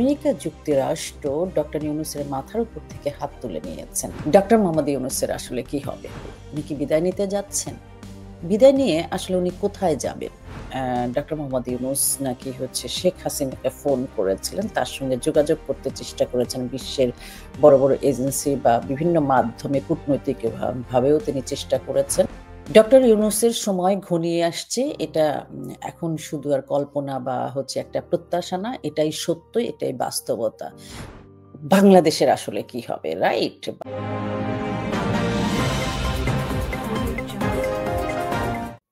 America যুক্তরাষ্ট্র doctor ইউনূসের মাথার উপর থেকে হাত তুলে নিয়েছেন। ডক্টর মোহাম্মদ ইউনূসের আসলে কি হবে? উনি কি বিদায় নিতে যাচ্ছেন? বিদায় নিয়ে আসলে উনি কোথায় যাবেন? ডক্টর মোহাম্মদ ইউনূস নাকি শেখ হাসিনাকে ফোন করেছিলেন, তার সঙ্গে যোগাযোগ করতে চেষ্টা করেছেন। বিশ্বের বড় বড় এজেন্সি বা বিভিন্ন মাধ্যমে কূটনৈতিক ভাবেও তিনি চেষ্টা করেছেন। ডক্টর ইউনূসের সময় ঘনিয়ে আসছে, এটা এখন শুধু আর কল্পনা বা একটা প্রত্যাশা না, এটাই সত্য, এটাই বাস্তবতা। বাংলাদেশের আসলে কি হবে, রাইট?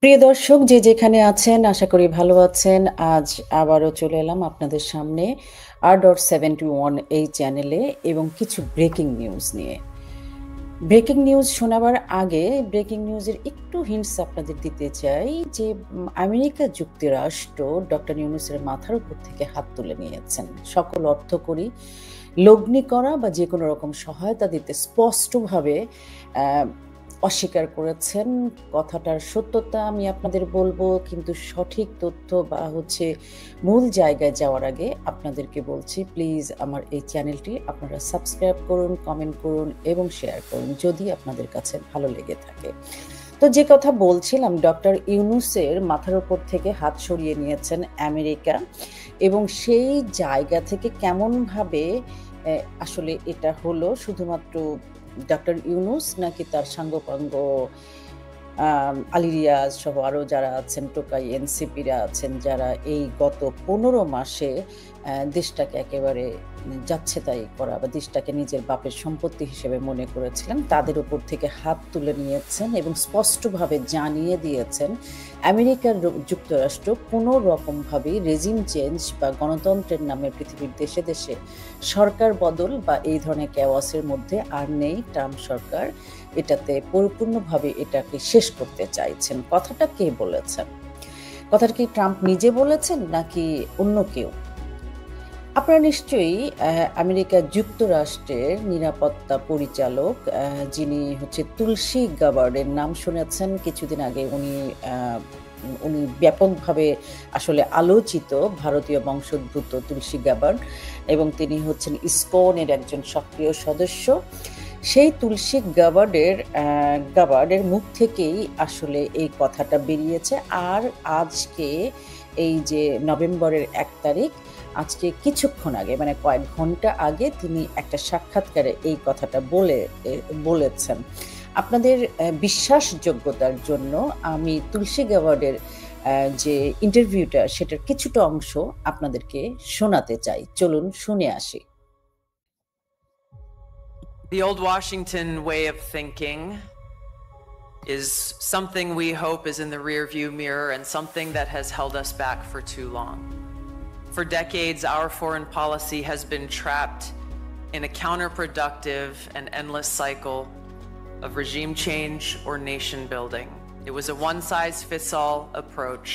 প্রিয় দর্শক, যে যেখানে আছেন আশা করি ভালো আছেন। আজ আবারও চলে এলাম আপনাদের সামনে R.71 এই চ্যানেলে এবং কিছু ব্রেকিং নিউজ নিয়ে। ব্রেকিং নিউজ শোনাবার আগে ব্রেকিং নিউজের একটু হিন্টস আপনাদের দিতে চাই যে আমেরিকা যুক্তরাষ্ট্র ডক্টর ইউনূসের মাথার উপর থেকে হাত তুলে নিয়েছেন। সকল অর্থকরী লগ্নি করা বা যে কোনো রকম সহায়তা দিতে স্পষ্টভাবে অস্বীকার করেছেন। কথাটার সত্যতা আমি আপনাদের বলবো, কিন্তু সঠিক তথ্য বা মূল জায়গায় যাওয়ার আগে আপনাদেরকে বলছি, প্লিজ আমার এই চ্যানেলটি আপনারা সাবস্ক্রাইব করুন, কমেন্ট করুন এবং শেয়ার করুন যদি আপনাদের কাছে ভালো লেগে থাকে। তো যে কথা বলছিলাম, ডক্টর ইউনূসের মাথার উপর থেকে হাত সরিয়ে নিয়েছেন আমেরিকা, এবং সেই জায়গা থেকে কেমনভাবে আসলে এটা হলো, শুধুমাত্র ডক্টর ইউনূস নাকি তার সাঙ্গপাঙ্গ আলী রিয়াজ সহ আরও যারা আছেন, টোকাই এনসিপিরা আছেন, যারা এই গত 15 মাসে দেশটাকে একেবারে যাচ্ছে তাই করা বা দেশটাকে নিজের বাপের সম্পত্তি হিসেবে মনে করেছিলেন, তাদের উপর থেকে হাত তুলে নিয়েছেন এবং স্পষ্টভাবে জানিয়ে দিয়েছেন আমেরিকার যুক্তরাষ্ট্র কোনো রকমভাবেই রেজিম চেঞ্জ বা গণতন্ত্রের নামে পৃথিবীর দেশে দেশে সরকার বদল বা এই ধরনের কেওয়াসের মধ্যে আর নেই। ট্রাম্প সরকার এটাতে পরিপূর্ণভাবে এটাকে শেষ করতে চাইছেন। কথাটা কে বলেছেন? কথাটা কি ট্রাম্প নিজে বলেছেন নাকি অন্য কেউ? আপনারা নিশ্চয়ই আমেরিকা যুক্তরাষ্ট্রের নিরাপত্তা পরিচালক যিনি তুলসী গাবার্ডের নাম শুনেছেন। কিছুদিন আগে উনি ব্যাপকভাবে আসলে আলোচিত ভারতীয় বংশোদ্ভূত তুলসী গাবার্ড, এবং তিনি ইসকনের একজন সক্রিয় সদস্য। সেই তুলসী গাবার্ডের মুখ থেকেই আসলে এই কথাটা বেরিয়েছে। আর আজকে এই যে নভেম্বরের 1 তারিখ, আজকে কিছুক্ষণ আগে, মানে কয়েক ঘন্টা আগে তিনি একটা সাক্ষাৎকারে এই কথাটা বলেছেন। আপনাদের বিশ্বাসযোগ্যতার জন্য আমি তুলসী গাবার্ডের যে ইন্টারভিউটা, সেটার কিছুটা অংশ আপনাদেরকে শোনাতে চাই। চলুন শুনে আসি। The old Washington way of thinking is something we hope is in the rearview mirror and something that has held us back for too long. For decades, our foreign policy has been trapped in a counterproductive and endless cycle of regime change or nation building. It was a one-size-fits-all approach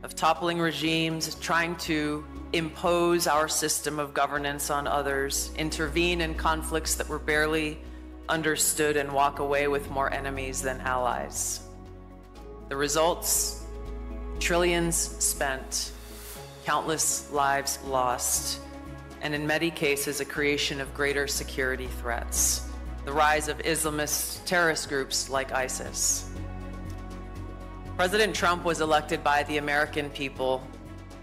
of toppling regimes, trying to impose our system of governance on others, intervene in conflicts that were barely understood, and walk away with more enemies than allies. The results: trillions spent, countless lives lost, and in many cases a creation of greater security threats. The rise of Islamist terrorist groups like ISIS. President Trump was elected by the American people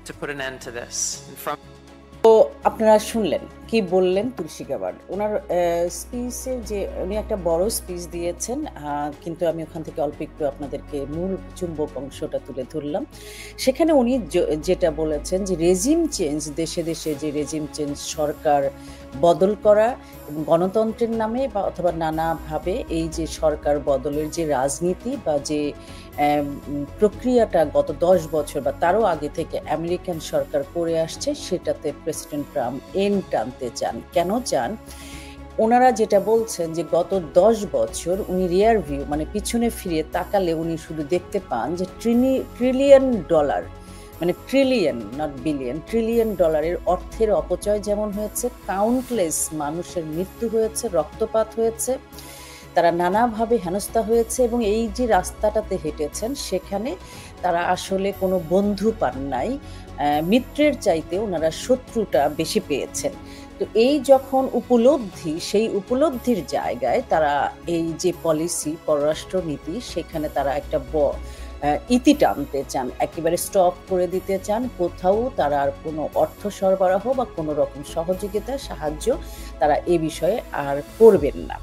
to put an end to this. And from তো আপনারা শুনলেন কি বললেন তুলসী Gabbard. ওনার স্পিচের যে উনি একটা বড় speech দিয়েছেন, কিন্তু আমি ওখান থেকে অল্প একটু আপনাদেরকে মূল চুম্বক অংশটা তুলে ধরলাম। সেখানে উনি যেটা বলেছেন যে রেজিম চেঞ্জ, দেশে দেশে যে রেজিম চেঞ্জ, সরকার বদল করা এবং গণতন্ত্রের নামে বা অথবা নানাভাবে এই যে সরকার বদলের যে রাজনীতি বা যে প্রক্রিয়াটা গত 10 বছর বা তারও আগে থেকে আমেরিকান সরকার করে আসছে, সেটাতে প্রেসিডেন্ট ট্রাম্প এন্ড টানতে চান। কেন চান? ওনারা যেটা বলছেন যে গত 10 বছর উনি রিয়ার ভিউ, মানে পিছনে ফিরে তাকালে উনি শুধু দেখতে পান যে ট্রিলিয়ন ডলার, মানে ট্রিলিয়ন নট বিলিয়ন, ট্রিলিয়ন ডলারের অর্থের অপচয় যেমন হয়েছে, কাউন্টলেস মানুষের মৃত্যু হয়েছে, রক্তপাত হয়েছে, তারা নানাভাবে হেনস্থা হয়েছে এবং এই যে রাস্তাটাতে হেঁটেছেন সেখানে তারা আসলে কোনো বন্ধু পান নাই, মিত্রের চাইতে ওনারা শত্রুটা বেশি পেয়েছেন। তো এই যখন উপলব্ধি, সেই উপলব্ধির জায়গায় তারা এই যে পলিসি, পররাষ্ট্রনীতি, সেখানে তারা একটা ইতি টানতে চান, একেবারে স্টপ করে দিতে চান। কোথাও তারা আর কোনো অর্থ সরবরাহ বা কোনো রকম সহযোগিতা, সাহায্য তারা এ বিষয়ে আর করবেন না।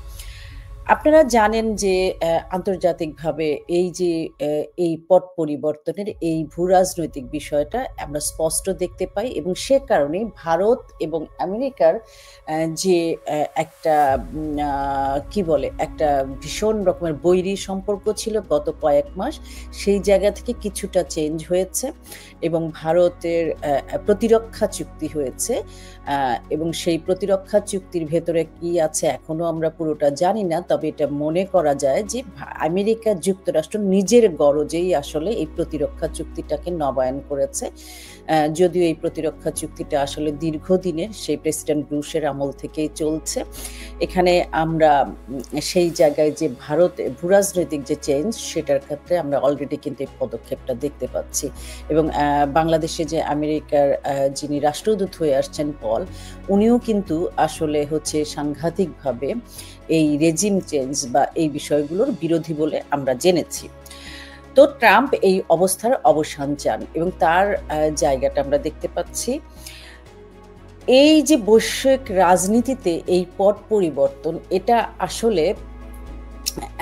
আপনারা জানেন যে আন্তর্জাতিকভাবে এই যে এই পট পরিবর্তনের এই ভূরাজনৈতিক বিষয়টা আমরা স্পষ্ট দেখতে পাই এবং সে কারণেই ভারত এবং আমেরিকার যে একটা কি বলে, একটা ভীষণ রকমের বৈরী সম্পর্ক ছিল গত কয়েক মাস, সেই জায়গা থেকে কিছুটা চেঞ্জ হয়েছে এবং ভারতের প্রতিরক্ষা চুক্তি হয়েছে এবং সেই প্রতিরক্ষা চুক্তির ভেতরে কি আছে এখনো আমরা পুরোটা জানি না, তবে এটা মনে করা যায় যে আমেরিকা যুক্তরাষ্ট্র নিজের গরজেই আসলে এই প্রতিরক্ষা চুক্তিটাকে নবায়ন করেছে। যদিও এই প্রতিরক্ষা চুক্তিটা আসলে দীর্ঘদিনের, সেই প্রেসিডেন্ট বুশের আমল থেকেই চলছে। এখানে আমরা সেই জায়গায় যে ভারতে ভূরাজনৈতিক যে চেঞ্জ, সেটার ক্ষেত্রে আমরা অলরেডি কিন্তু এই পদক্ষেপটা দেখতে পাচ্ছি এবং বাংলাদেশে যে আমেরিকার যিনি রাষ্ট্রদূত হয়ে আসছেন পল, উনিও কিন্তু আসলে হচ্ছে সাংঘাতিকভাবে এই রেজিম চেঞ্জ বা এই বিষয়গুলোর বিরোধী বলে আমরা জেনেছি। তো ট্রাম্প এই অবস্থার অবসান চান এবং তার জায়গাটা আমরা দেখতে পাচ্ছি। এই যে বৈশ্বিক রাজনীতিতে এই পট পরিবর্তন, এটা আসলে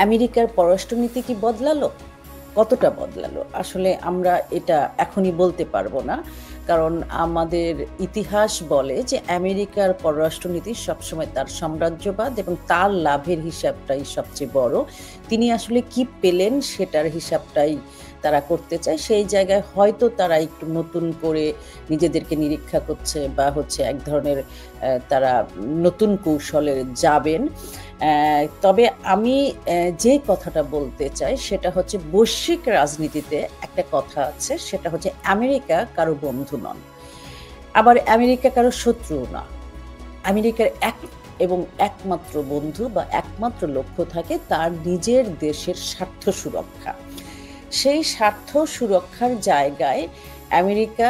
আমেরিকার পররাষ্ট্রনীতি কি বদলালো? কতটা বদলালো? আসলে আমরা এটা এখনই বলতে পারবো না, কারণ আমাদের ইতিহাস বলে যে আমেরিকার পররাষ্ট্রনীতি সবসময় তার সাম্রাজ্যবাদ এবং তার লাভের হিসাবটাই সবচেয়ে বড়। তিনি আসলে কি পেলেন সেটার হিসাবটাই তারা করতে চায়। সেই জায়গায় হয়তো তারা একটু নতুন করে নিজেদেরকে নিরীক্ষা করছে বা হচ্ছে এক ধরনের তারা নতুন কৌশলে যাবেন। তবে আমি যে কথাটা বলতে চাই সেটা হচ্ছে বৈশ্বিক রাজনীতিতে একটা কথা আছে, সেটা হচ্ছে আমেরিকা কারো বন্ধু নন, আবার আমেরিকা কারো শত্রুও না। আমেরিকার এবং একমাত্র বন্ধু বা একমাত্র লক্ষ্য থাকে তার নিজের দেশের স্বার্থ সুরক্ষা। সেই স্বার্থ সুরক্ষার জায়গায় আমেরিকা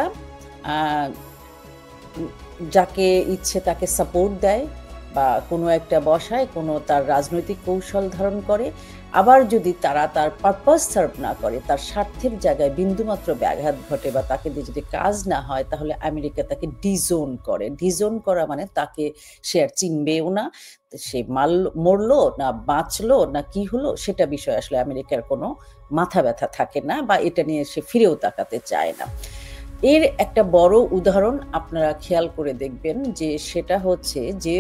যাকে ইচ্ছে তাকে সাপোর্ট দেয় বা কোনো একটা বসায়, কোনো তার রাজনৈতিক কৌশল ধারণ করে। আবার যদি তারা তার পারপাস সার্ভ না করে, তার স্বার্থের জায়গায় বিন্দুমাত্র ব্যাঘাত ঘটে বা তাকে দিয়ে যদি কাজ না হয়, তাহলে আমেরিকা তাকে ডিজোন করে। ডিজোন করা মানে তাকে সে আর চিনবেও না, সে মরলো না বাঁচলো না কি হলো সেটা বিষয় আসলে আমেরিকার কোনো মাথা ব্যথা থাকে না বা এটা নিয়ে সে ফিরেও তাকাতে চায় না। এর একটা বড় উদাহরণ আপনারা খেয়াল করে দেখবেন যে সেটা হচ্ছে যে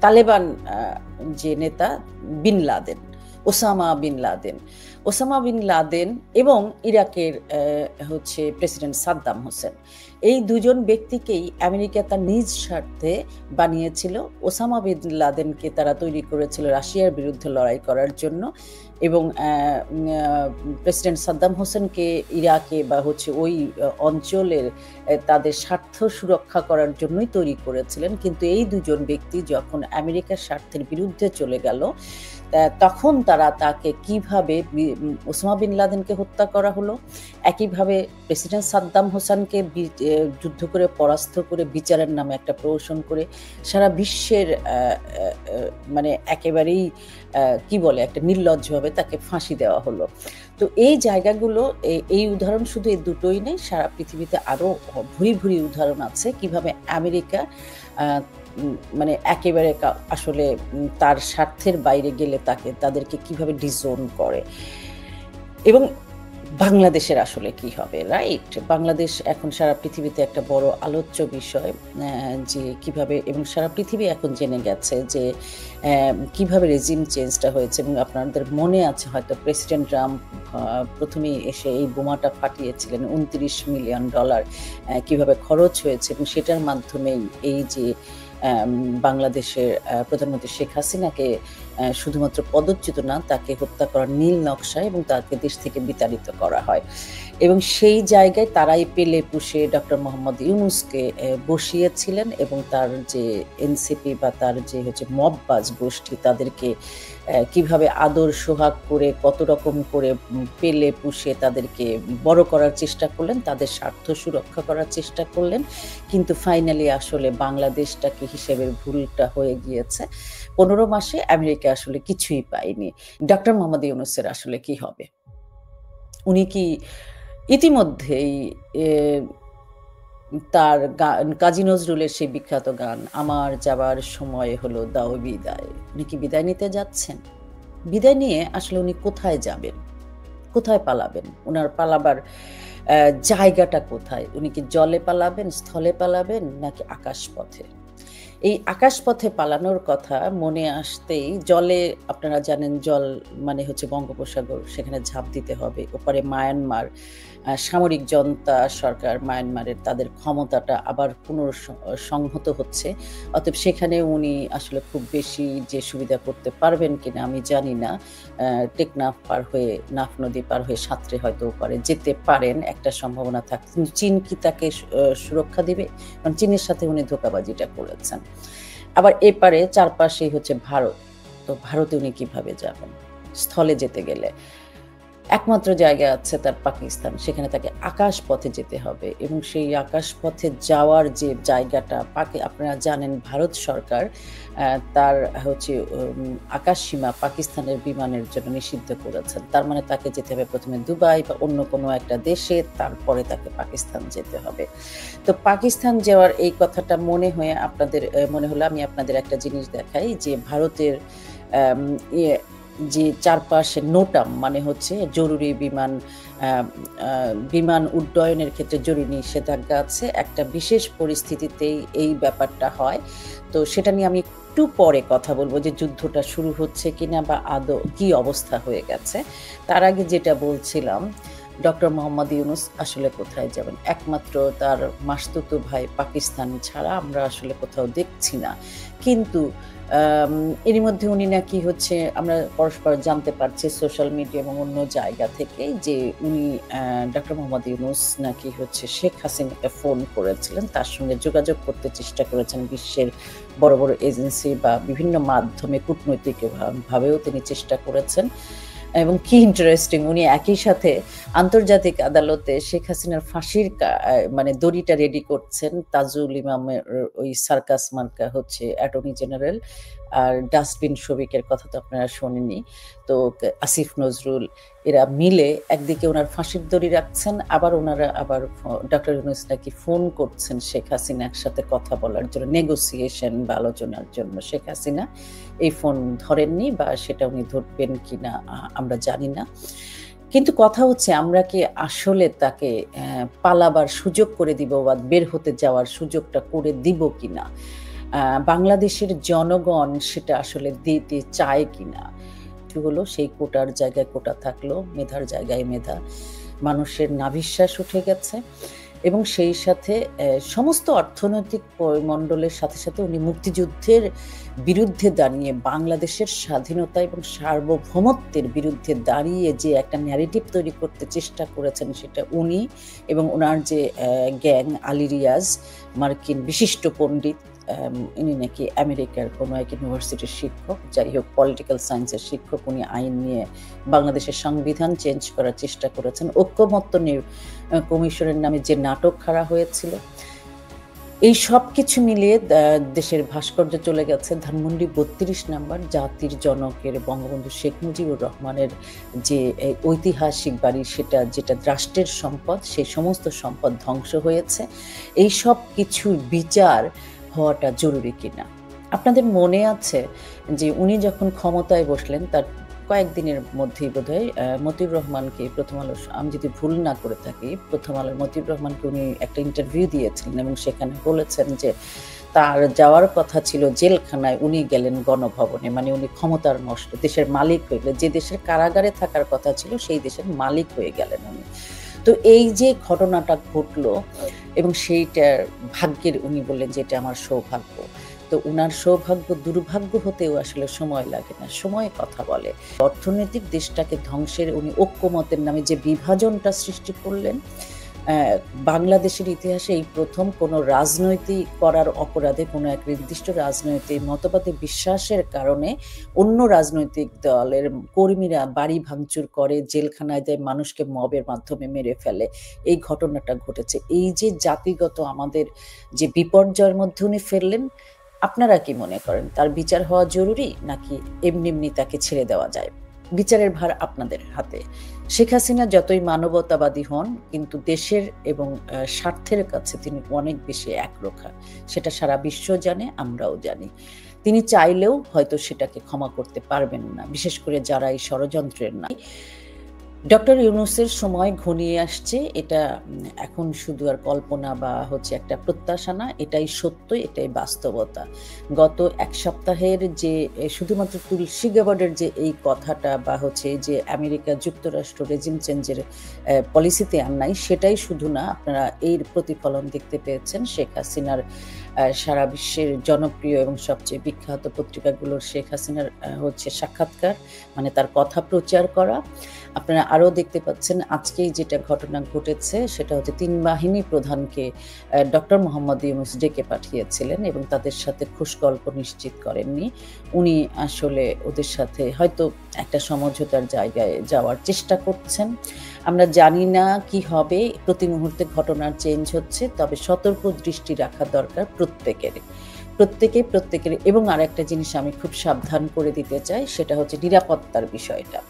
তালেবান যে নেতা bin Laden, Osama bin Laden এবং ইরাকের হচ্ছে প্রেসিডেন্ট সাদ্দাম হোসেন, এই দুজন ব্যক্তিকেই আমেরিকা তার নিজ স্বার্থে বানিয়েছিল। ওসামা বিন লাদেনকে তারা তৈরি করেছিল রাশিয়ার বিরুদ্ধে লড়াই করার জন্য এবং প্রেসিডেন্ট সাদ্দাম হোসেনকে ইরাকে বা হচ্ছে ওই অঞ্চলের তাদের স্বার্থ সুরক্ষা করার জন্যই তৈরি করেছিলেন। কিন্তু এই দুজন ব্যক্তি যখন আমেরিকার স্বার্থের বিরুদ্ধে চলে গেল, তখন তাকে কিভাবে ওসামা বিন লাদেনকে হত্যা করা হলো, একইভাবে প্রেসিডেন্ট সাদ্দাম হোসেনকে যুদ্ধ করে পরাস্ত করে বিচারের নামে একটা প্রহসন করে সারা বিশ্বের মানে একেবারেই কি বলে একটা নির্লজ্জভাবে তাকে ফাঁসি দেওয়া হলো। তো এই জায়গাগুলো, এই উদাহরণ শুধু এই দুটোই নেই, সারা পৃথিবীতে আরো ভুরি উদাহরণ আছে কিভাবে আমেরিকা মানে একেবারে আসলে তার স্বার্থের বাইরে গেলে তাদেরকে কিভাবে ডিজোন করে। এবং বাংলাদেশের আসলে কি হবে, রাইট? বাংলাদেশ এখন সারা পৃথিবীতে একটা বড় আলোচ্য বিষয়, যে কিভাবে, এবং সারা পৃথিবী এখন জেনে গেছে যে কিভাবে রেজিম চেঞ্জটা হয়েছে। এবং আপনাদের মনে আছে হয়তো প্রেসিডেন্ট ট্রাম্প প্রথমেই এসে এই বোমাটা ফাটিয়েছিলেন, $29 মিলিয়ন কিভাবে খরচ হয়েছে এবং সেটার মাধ্যমেই এই যে বাংলাদেশের প্রধানমন্ত্রী শেখ হাসিনাকে শুধুমাত্র পদচ্যুত না, তাকে হত্যা করার নীল নকশা এবং তাকে দেশ থেকে বিতাড়িত করা হয়। এবং সেই জায়গায় তারাই পেলে পুষে ডক্টর মোহাম্মদ ইউনূসকে বসিয়েছিলেন এবং তার যে এনসিপি বা তার যে হচ্ছে মববাজ গোষ্ঠী তাদেরকে কিভাবে আদর সোহাগ করে কত রকম করে পেলে পুষে তাদেরকে বড় করার চেষ্টা করলেন, তাদের স্বার্থ সুরক্ষা করার চেষ্টা করলেন। কিন্তু ফাইনালি আসলে বাংলাদেশটাকে হিসেবের ভুলটা হয়ে গিয়েছে। 15 মাসে আমেরিকা আসলে কিছুই পায়নি। ডক্টর মোহাম্মদ ইউনূসের আসলে কি হবে? উনি কি ইতিমধ্যেই এ তার গান কাজী নজরুলের সেই বিখ্যাত গান আমার যাবার সময় হলো দাও বিদায়, উনি কি বিদায় নিতে যাচ্ছেন? বিদায় নিয়ে আসলে উনি কোথায় যাবেন? কোথায় পালাবেন? উনার পালাবার জায়গাটা কোথায়? উনি কি জলে পালাবেন, স্থলে পালাবেন নাকি আকাশপথে? এই আকাশপথে পালানোর কথা মনে আসতেই জলে আপনারা জানেন জল মানে হচ্ছে বঙ্গোপসাগর, সেখানে ঝাঁপ দিতে হবে। ওপারে মায়ানমার সামরিক জনতা সরকার মায়ানমারের তাদের ক্ষমতাটা আবার সংহত হচ্ছে। অতএব সেখানে উনি আসলে খুব বেশি যে সুবিধা করতে পারবেন কিনা আমি জানি না। টেকনাফ পার হয়ে নাফ নদী পার হয়ে সাঁতরে হয়তো ওপারে যেতে পারেন, একটা সম্ভাবনা থাকে। কিন্তু চীন কি তাকে সুরক্ষা দিবে? কারণ চীনের সাথে উনি ধোঁকাবাজিটা করেছেন। আবার এপারে চারপাশেই হচ্ছে ভারত। তো ভারতে উনি কিভাবে যাবেন? স্থলে যেতে গেলে একমাত্র জায়গা আছে তার পাকিস্তান, সেখানে তাকে আকাশপথে যেতে হবে এবং সেই আকাশপথে যাওয়ার যে জায়গাটা আপনারা জানেন ভারত সরকার তার হচ্ছে আকাশসীমা পাকিস্তানের বিমানের জন্য নিষিদ্ধ করেছেন। তার মানে তাকে যেতে হবে প্রথমে দুবাই বা অন্য কোনো একটা দেশে, তারপরে তাকে পাকিস্তান যেতে হবে। তো পাকিস্তান যাওয়ার এই কথাটা মনে হলো আমি আপনাদের একটা জিনিস দেখাই যে ভারতের যে চারপাশে নোটাম মানে হচ্ছে জরুরি বিমান উড্ডয়নের ক্ষেত্রে জরুরি নিষেধাজ্ঞা আছে। একটা বিশেষ পরিস্থিতিতেই এই ব্যাপারটা হয়। তো সেটা নিয়ে আমি একটু পরে কথা বলবো যে যুদ্ধটা শুরু হচ্ছে কিনা বা আদৌ কি অবস্থা হয়ে গেছে। তার আগে যেটা বলছিলাম ডক্টর মোহাম্মদ ইউনূস আসলে কোথায় যাবেন? একমাত্র তার মাসতুতো ভাই পাকিস্তান ছাড়া আমরা আসলে কোথাও দেখছি না। কিন্তু এরই মধ্যে উনি নাকি হচ্ছে আমরা পরস্পর জানতে পারছি সোশ্যাল মিডিয়া এবং অন্য জায়গা থেকে যে উনি ডক্টর মোহাম্মদ ইউনূস নাকি হচ্ছে শেখ হাসিনাকে ফোন করেছিলেন, তার সঙ্গে যোগাযোগ করতে চেষ্টা করেছেন। বিশ্বের বড় বড় এজেন্সি বা বিভিন্ন মাধ্যমে কূটনৈতিক ভাবেও তিনি চেষ্টা করেছেন। এবং কি ইন্টারেস্টিং, উনি একই সাথে আন্তর্জাতিক আদালতে শেখ হাসিনার ফাঁসির মানে দড়িটা রেডি করছেন। তাজুল ইমামের ওই সার্কাস মার্কা হচ্ছে অ্যাটর্নি জেনারেল, আর ডাস্টবিন শফিকের কথা তো আপনারা শোনেনই। তো আসিফ নজরুল এরা মিলে একদিকে ওনার ফাঁসির দড়ি রাখছেন, আবার ওনারা আবার ডক্টর ইউনূস নাকি ফোন করছেন শেখ হাসিনা একসাথে কথা বলার জন্য, নেগোসিয়েশন বা আলোচনার জন্য। শেখ হাসিনা এই ফোন ধরেননি বা সেটা উনি ধরবেন কিনা আমরা জানি না। কিন্তু কথা হচ্ছে আমরা কি আসলে তাকে পালাবার সুযোগ করে দিব বা বের হতে যাওয়ার সুযোগটা করে দিব কিনা? বাংলাদেশের জনগণ সেটা আসলে দিতে চায় কিনা? একটু হলো সেই কোটার জায়গায় কোটা থাকলো, মেধার জায়গায় মেধা। মানুষের নাভিশ্বাস উঠে গেছে এবং সেই সাথে সমস্ত অর্থনৈতিক মণ্ডলের সাথে সাথে উনি মুক্তিযুদ্ধের বিরুদ্ধে দাঁড়িয়ে বাংলাদেশের স্বাধীনতা এবং সার্বভৌমত্বের বিরুদ্ধে দাঁড়িয়ে যে একটা ন্যারেটিভ তৈরি করতে চেষ্টা করেছেন, সেটা উনি এবং ওনার যে গ্যাং আলী রিয়াজ, মার্কিন বিশিষ্ট পণ্ডিত, ইনি নাকি আমেরিকার কোনো এক ইউনিভার্সিটির শিক্ষক, যাই হোক পলিটিক্যাল সায়েন্সের শিক্ষক। উনি আইন নিয়ে বাংলাদেশের সংবিধান চেঞ্জ করার চেষ্টা করেছেন। ঐক্যমত্য কমিশনের নামে যে নাটক খাড়া হয়েছিল, এই সব কিছু মিলিয়ে দেশের ভাস্কর্য চলে গেছে। ধানমন্ডি 32 নম্বর জাতির জনকের বঙ্গবন্ধু শেখ মুজিবুর রহমানের যে ঐতিহাসিক বাড়ি, সেটা যেটা রাষ্ট্রের সম্পদ, সেই সমস্ত সম্পদ ধ্বংস হয়েছে। এই সব কিছুর বিচার হওয়াটা জরুরি কিনা? আপনাদের মনে আছে যে উনি যখন ক্ষমতায় বসলেন তার কয়েকদিনের মধ্যেই বোধহয় মতিউর রহমানকে, প্রথম আলো, আমি যদি ভুল না করে থাকি, প্রথম আলোর মতিউর রহমানকে উনি একটা ইন্টারভিউ দিয়েছিলেন এবং সেখানে বলেছেন যে তার যাওয়ার কথা ছিল জেলখানায়, উনি গেলেন গণভবনে। মানে উনি ক্ষমতার নষ্ট, দেশের মালিক হয়ে গেলেন। যে দেশের কারাগারে থাকার কথা ছিল সেই দেশের মালিক হয়ে গেলেন উনি। তো এই যে ঘটনাটা ঘটলো এবং সেইটার ভাগ্যের, উনি বললেন যে এটা আমার সৌভাগ্য। তো উনার সৌভাগ্য দুর্ভাগ্য হতেও আসলে সময় লাগে না, সময় কথা বলে। অর্থনৈতিক দেশটাকে ধ্বংসের উনি ঐক্যমতের নামে যে বিভাজনটা সৃষ্টি করলেন, বাংলাদেশের ইতিহাসে এই প্রথম কোনো রাজনৈতিক করার অপরাধে কোনো এক নির্দিষ্ট রাজনৈতিক মতবাদে বিশ্বাসের কারণে অন্য রাজনৈতিক দলের কর্মীরা বাড়ি ভাঙচুর করে, জেলখানায় দেয়, মানুষকে মবের মাধ্যমে মেরে ফেলে। এই ঘটনাটা ঘটেছে। এই যে জাতিগত আমাদের যে বিপর্যয়ের মধ্যে উনি ফেললেন, আপনারা কি মনে করেন তার বিচার হওয়া জরুরি, নাকি এমনি এমনি তাকে ছেড়ে দেওয়া যায়? বিচারের ভার আপনাদের হাতে। শেখ হাসিনা যতই মানবতাবাদী হন, কিন্তু দেশের এবং স্বার্থের কাছে তিনি অনেক বেশি একরোখা। সেটা সারা বিশ্ব জানে, আমরাও জানি। তিনি চাইলেও হয়তো সেটাকে ক্ষমা করতে পারবেন না, বিশেষ করে যারা এই ষড়যন্ত্রের না। ডক্টর ইউনূসের সময় ঘনিয়ে আসছে, এটা এখন শুধু আর কল্পনা বা একটা প্রত্যাশা না, এটাই সত্য, এটাই বাস্তবতা। গত এক সপ্তাহের যে শুধুমাত্র তুলসী গাবার্ডের যে এই কথাটা বা যে আমেরিকা যুক্তরাষ্ট্র রেজিম চেঞ্জের পলিসিতে আর নাই, সেটাই শুধু না, আপনারা এর প্রতিফলন দেখতে পেয়েছেন শেখ হাসিনার সারা বিশ্বের জনপ্রিয় এবং সবচেয়ে বিখ্যাত পত্রিকাগুলোর শেখ হাসিনার সাক্ষাৎকার, মানে তার কথা প্রচার করা। আপনারা আরও দেখতে পাচ্ছেন আজকেই যেটা ঘটনা ঘটেছে, সেটা 3 বাহিনী প্রধানকে ডক্টর মোহাম্মদ ইউনূস ডেকে পাঠিয়েছিলেন এবং তাদের সাথে খুশগল্প নিশ্চিত করেননি। উনি আসলে ওদের সাথে হয়তো একটা সমঝোতার জায়গায় যাওয়ার চেষ্টা করছেন। আমরা জানি না কি হবে, প্রতি মুহূর্তে ঘটনার চেঞ্জ হচ্ছে, তবে সতর্ক দৃষ্টি রাখা দরকার প্রত্যেকের। এবং আরেকটা জিনিস আমি খুব সাবধান করে দিতে চাই, সেটা নিরাপত্তার বিষয়টা।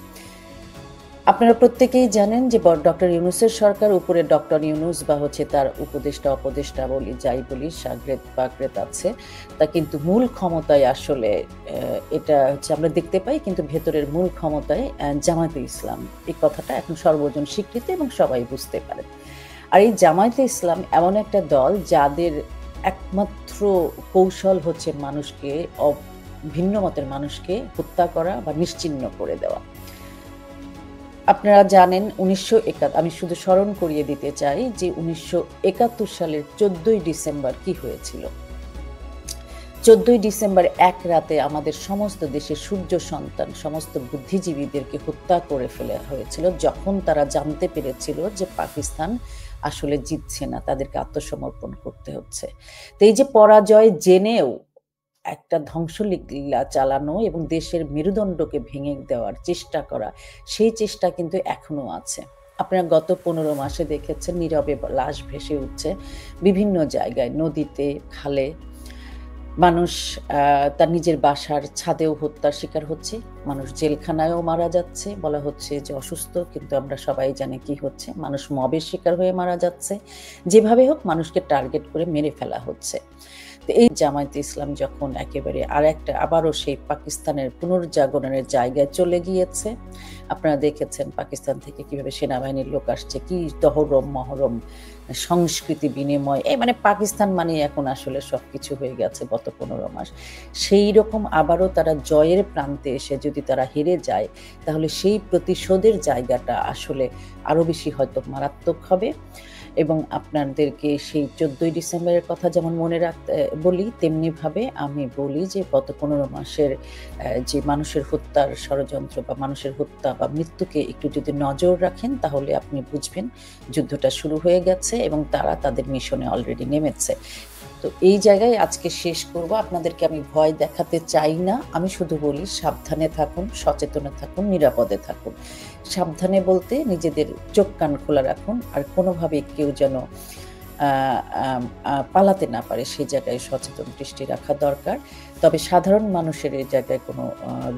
আপনারা প্রত্যেকেই জানেন যে ডক্টর ইউনূসের সরকার, উপরে ডক্টর ইউনূস বা তার উপদেষ্টা বলি, যাই বলি, সাগরেদ বাগরেদ আছে, তা কিন্তু মূল ক্ষমতায় আসলে এটা আমরা দেখতে পাই, কিন্তু ভেতরের মূল ক্ষমতায় জামায়াতে ইসলাম। এই কথাটা এখন সর্বজন স্বীকৃত এবং সবাই বুঝতে পারেন। আর এই জামায়াতে ইসলাম এমন একটা দল যাদের একমাত্র কৌশল মানুষকে, ভিন্ন মতের মানুষকে হত্যা করা বা নিশ্চিহ্ন করে দেওয়া। আপনারা জানেন আমি শুধু স্মরণ করিয়ে দিতে চাই যে 1971 সালের 14ই ডিসেম্বর কি হয়েছিল। 14ই ডিসেম্বর এক রাতে আমাদের সমস্ত দেশের সূর্য সন্তান, সমস্ত বুদ্ধিজীবীদেরকে হত্যা করে ফেলা হয়েছিল, যখন তারা জানতে পেরেছিল যে পাকিস্তান আসলে জিতছে না, তাদেরকে আত্মসমর্পণ করতে হচ্ছে। তো এই যে পরাজয় জেনেও একটা ধ্বংসলীলা চালানো এবং দেশের মেরুদণ্ডকে ভেঙে দেওয়ার চেষ্টা করা, সেই চেষ্টা কিন্তু এখনো আছে। আপনারা গত 15 মাসে দেখেছেন নীরবে লাশ ভেসে উঠছে বিভিন্ন জায়গায়, নদীতে, খালে। মানুষ তার নিজের বাসার ছাদেও হত্যার শিকার হচ্ছে, মানুষ জেলখানায়ও মারা যাচ্ছে, বলা হচ্ছে যে অসুস্থ, কিন্তু আমরা সবাই জানি কি হচ্ছে, মানুষ মবের শিকার হয়ে মারা যাচ্ছে। যেভাবে হোক মানুষকে টার্গেট করে মেরে ফেলা হচ্ছে। তো এই জামায়াতে ইসলাম যখন একেবারে আবারও সেই পাকিস্তানের পুনর্জাগরণের জায়গায় চলে গিয়েছে, আপনারা দেখেছেন পাকিস্তান থেকে কিভাবে সেনাবাহিনীর লোক আসছে, কি তহরম মহরম সংস্কৃতি বিনিময়, মানে পাকিস্তান মানে এখন আসলে সবকিছু হয়ে গেছে গত 15 মাস। সেই রকম আবারও তারা জয়ের প্রান্তে এসে যদি তারা হেরে যায়, তাহলে সেই প্রতিশোধের জায়গাটা আসলে আরো বেশি হয়তো মারাত্মক হবে। এবং আপনাদেরকে সেই 14ই ডিসেম্বরের কথা যেমন মনে রাখতে বলি, তেমনিভাবে আমি বলি যে গত 15 মাসের যে মানুষের হত্যার ষড়যন্ত্র বা মানুষের হত্যা বা মৃত্যুকে একটু যদি নজর রাখেন, তাহলে আপনি বুঝবেন যুদ্ধটা শুরু হয়ে গেছে এবং তারা তাদের মিশনে অলরেডি নেমেছে। তো এই জায়গায় আজকে শেষ করব। আপনাদেরকে আমি ভয় দেখাতে চাই না, আমি শুধু বলি সাবধানে থাকুন, সচেতনে থাকুন, নিরাপদে থাকুন। সাবধানে বলতে নিজেদের চোখ কান খোলা রাখুন, আর কোনোভাবে কেউ যেন পালাতে না পারে সেই জায়গায় সচেতন দৃষ্টি রাখা দরকার। তবে সাধারণ মানুষের এই জায়গায় কোনো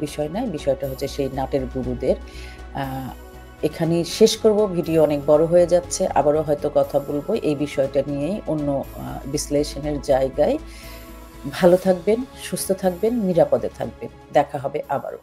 বিষয় নয়, বিষয়টা সেই নাটের গুরুদের। এখানেই শেষ করব, ভিডিও অনেক বড় হয়ে যাচ্ছে, আবারও হয়তো কথা বলবো এই বিষয়টা নিয়েই অন্য বিশ্লেষণের জায়গায়। ভালো থাকবেন, সুস্থ থাকবেন, নিরাপদে থাকবেন। দেখা হবে আবারও।